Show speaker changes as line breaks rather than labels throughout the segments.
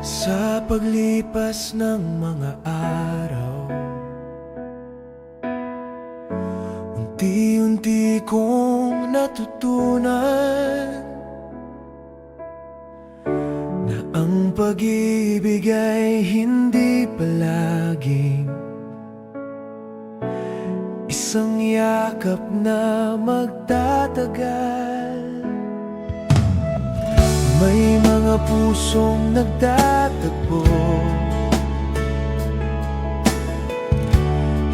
Sa paglipas ng mga araw, unti-unti kong natutunan na ang pag-ibig ay hindi palaging isang yakap na magtatagal. May mga pusong nagtatagpo,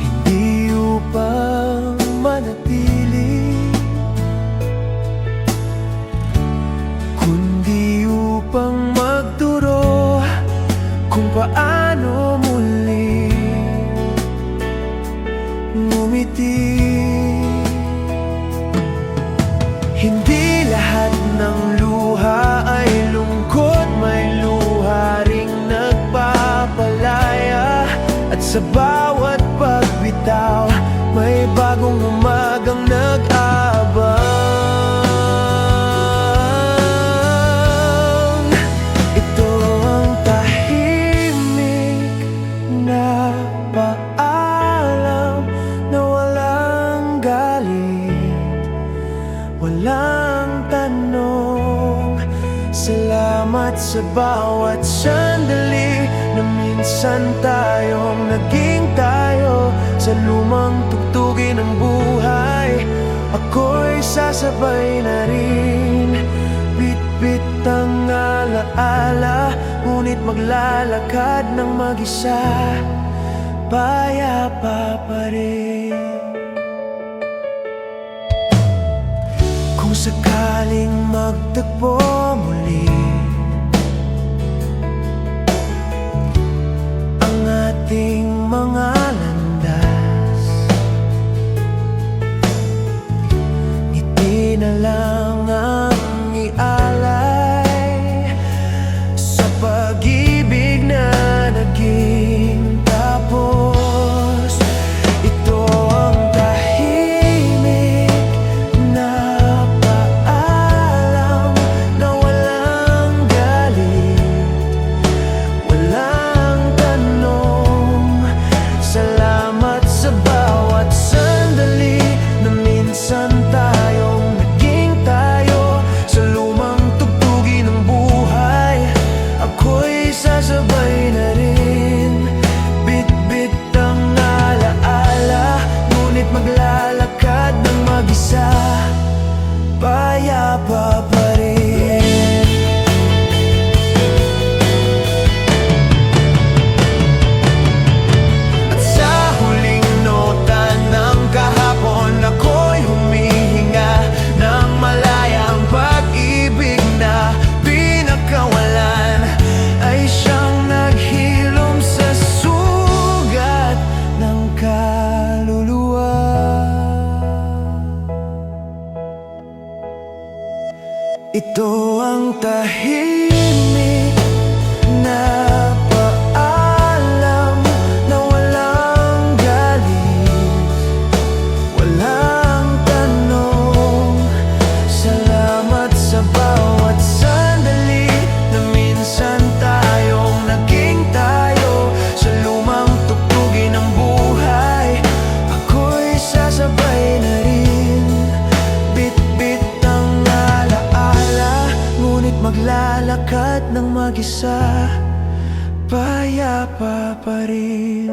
hindi upang manatili, kundi upang magturo kung paano muli ngumiti. Hindi lahat ng luha ay lungkot, may luha ring nagpapalaya. At sa bawat pagbitaw, may bagong umagang nag-abang. Ito ang tahimik na paalam na walang galit, walang tanong. Salamat sa bawat sandali na minsan tayong naging tayo. Sa lumang tugtugin ng buhay, ako'y sasabay na rin. Bit-bit ang alaala, ngunit maglalakad ng mag-isa, payapa pa rin. Kung sakaling magtagpo muli ang ating mga landas, ngiti na lang ang ialay sa pag-ibig na naging tapos. Ito ang tahimik na paalam na walang galit, walang tanong. Salamat sa bawat sandali na minsan tayong naging tayo. Sa lumang tugtugin ng buhay, ako'y sasabay na rin. Bit-bit ang alaala, ngunit maglalakad ng mag-isa, payapa pa rin. At sa huling nota ng kahapon, ako'y humihinga ng malayang pag-ibig na pinakawalan ay siyang naghilom sa sugat ng kaluluwa. Ito ang tahimik na paalam na walang galit, walang tanong. Salamat sa bawat sandali na minsan tayong naging tayo. Sa lumang tugtugin ng buhay, ako'y sasabay na rin. Bit-bit ang alaala, ngunit maglalakad ng mag-isa, payapa pa rin.